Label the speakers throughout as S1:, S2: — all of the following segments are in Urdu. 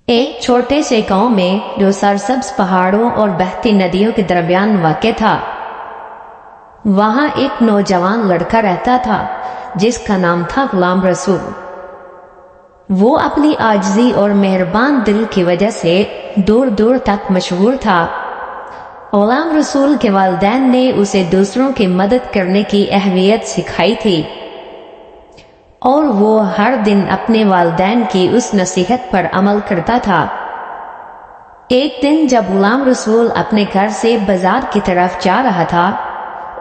S1: ایک چھوٹے سے گاؤں میں جو سرسبز پہاڑوں اور بہتی ندیوں کے درمیان واقع تھا، وہاں ایک نوجوان لڑکا رہتا تھا جس کا نام تھا غلام رسول۔ وہ اپنی عاجزی اور مہربان دل کی وجہ سے دور دور تک مشہور تھا۔ غلام رسول کے والدین نے اسے دوسروں کی مدد کرنے کی اہمیت سکھائی تھی، اور وہ ہر دن اپنے والدین کی اس نصیحت پر عمل کرتا تھا۔ ایک دن جب غلام رسول اپنے گھر سے بازار کی طرف جا رہا تھا،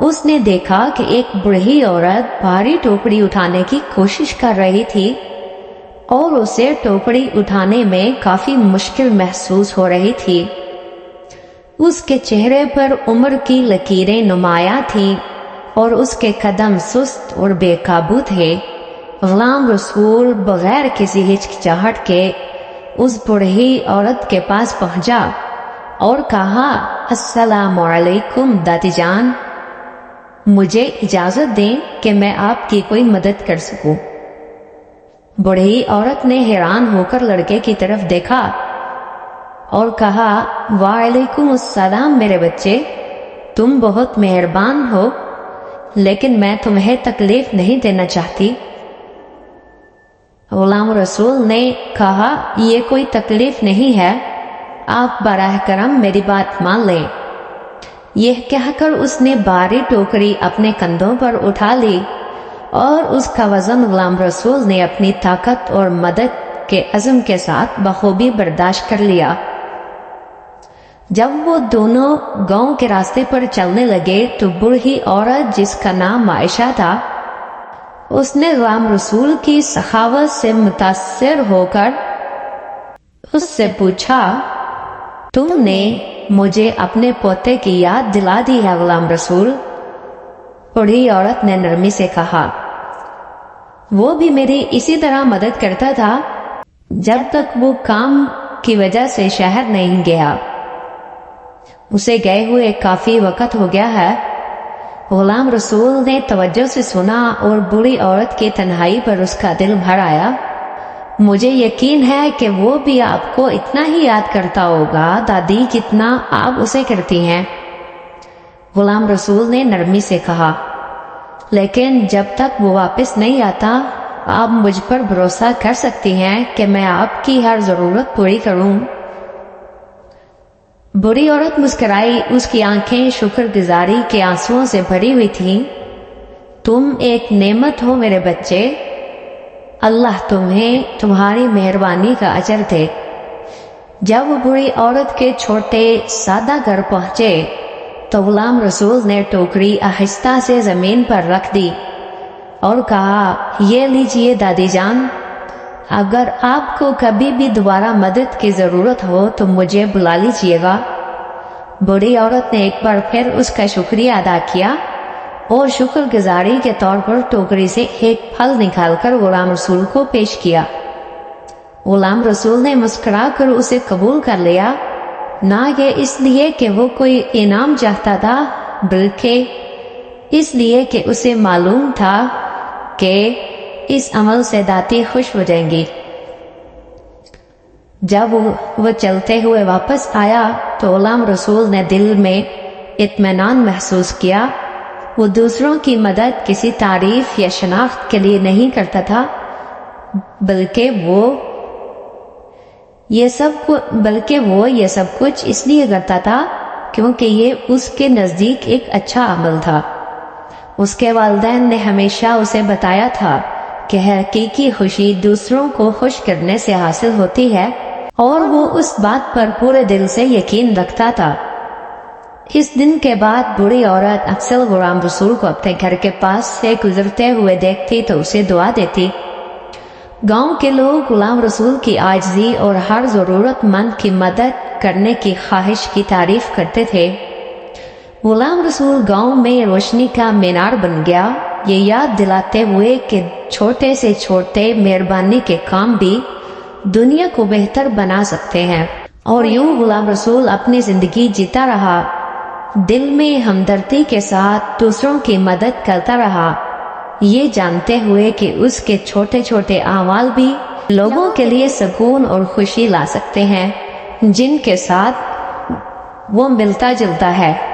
S1: اس نے دیکھا کہ ایک بوڑھی عورت بھاری ٹوکری اٹھانے کی کوشش کر رہی تھی اور اسے ٹوکری اٹھانے میں کافی مشکل محسوس ہو رہی تھی۔ اس کے چہرے پر عمر کی لکیریں نمایاں تھیں اور اس کے قدم سست اور بے قابو تھے۔ غلام رسول بغیر کسی ہچکچاہٹ کے اس بوڑھی عورت کے پاس پہنچا اور کہا، السلام علیکم دادی جان، مجھے اجازت دیں کہ میں آپ کی کوئی مدد کر سکوں۔ بوڑھی عورت نے حیران ہو کر لڑکے کی طرف دیکھا اور کہا، وعلیکم السلام میرے بچے، تم بہت مہربان ہو، لیکن میں تمہیں تکلیف نہیں دینا چاہتی۔ غلام رسول نے کہا، یہ کوئی تکلیف نہیں ہے، آپ براہ کرم میری بات مان لیں۔ یہ کہہ کر اس نے بھاری ٹوکری اپنے کندھوں پر اٹھا لی اور اس کا وزن غلام رسول نے اپنی طاقت اور مدد کے عزم کے ساتھ بخوبی برداشت کر لیا۔ جب وہ دونوں گاؤں کے راستے پر چلنے لگے تو بوڑھی عورت جس کا نام عائشہ تھا، اس نے غلام رسول کی سخاوت سے متاثر ہو کر اس سے پوچھا، تم نے مجھے اپنے پوتے کی یاد دلا دی ہے غلام رسول؟ بوڑھی عورت نے نرمی سے کہا، وہ بھی میری اسی طرح مدد کرتا تھا جب تک وہ کام کی وجہ سے شہر نہیں گیا۔ اسے گئے ہوئے کافی وقت ہو گیا ہے۔ غلام رسول نے توجہ سے سنا اور بوڑھی عورت کی تنہائی پر اس کا دل بھر آیا۔ مجھے یقین ہے کہ وہ بھی آپ کو اتنا ہی یاد کرتا ہوگا دادی جتنا آپ اسے کرتی ہیں، غلام رسول نے نرمی سے کہا، لیکن جب تک وہ واپس نہیں آتا آپ مجھ پر بھروسہ کر سکتی ہیں کہ میں آپ کی ہر ضرورت پوری کروں۔ بوڑھی عورت مسکرائی، اس کی آنکھیں شکر گزاری کے آنسوؤں سے بھری ہوئی تھیں۔ تم ایک نعمت ہو میرے بچے، اللہ تمہیں تمہاری مہربانی کا اجر دے۔ جب وہ بوڑھی عورت کے چھوٹے سادہ گھر پہنچے تو غلام رسول نے ٹوکری آہستہ سے زمین پر رکھ دی اور کہا، یہ لیجئے دادی جان، اگر آپ کو کبھی بھی دوبارہ مدد کی ضرورت ہو تو مجھے بلا لیجئے گا۔ بوڑھی عورت نے ایک بار پھر اس کا شکریہ ادا کیا اور شکر گزاری کے طور پر ٹوکری سے ایک پھل نکال کر غلام رسول کو پیش کیا۔ غلام رسول نے مسکرا کر اسے قبول کر لیا، نہ یہ اس لیے کہ وہ کوئی انعام چاہتا تھا، بلکہ اس لیے کہ اسے معلوم تھا کہ اس عمل سے داتی خوش ہو جائیں گی۔ جب وہ چلتے ہوئے واپس آیا تو غلام رسول نے دل میں اطمینان محسوس کیا۔ وہ دوسروں کی مدد کسی تعریف یا شناخت کے لیے نہیں کرتا تھا، بلکہ وہ یہ سب کچھ اس لیے کرتا تھا کیونکہ یہ اس کے نزدیک ایک اچھا عمل تھا۔ اس کے والدین نے ہمیشہ اسے بتایا تھا کہ حقیقی خوشی دوسروں کو خوش کرنے سے حاصل ہوتی ہے، اور وہ اس بات پر پورے دل سے یقین رکھتا تھا۔ اس دن کے بعد بوڑھی عورت اکثر غلام رسول کو اپنے گھر کے پاس سے گزرتے ہوئے دیکھتی تو اسے دعا دیتی۔ گاؤں کے لوگ غلام رسول کی عاجزی اور ہر ضرورت مند کی مدد کرنے کی خواہش کی تعریف کرتے تھے۔ غلام رسول گاؤں میں روشنی کا مینار بن گیا، یہ یاد دلاتے ہوئے کہ چھوٹے سے چھوٹے مہربانی کے کام بھی دنیا کو بہتر بنا سکتے ہیں۔ اور یوں غلام رسول اپنی زندگی جیتا رہا، دل میں ہمدردی کے ساتھ دوسروں کی مدد کرتا رہا، یہ جانتے ہوئے کہ اس کے چھوٹے چھوٹے اعمال بھی لوگوں کے لیے سکون اور خوشی لا سکتے ہیں جن کے ساتھ وہ ملتا جلتا ہے۔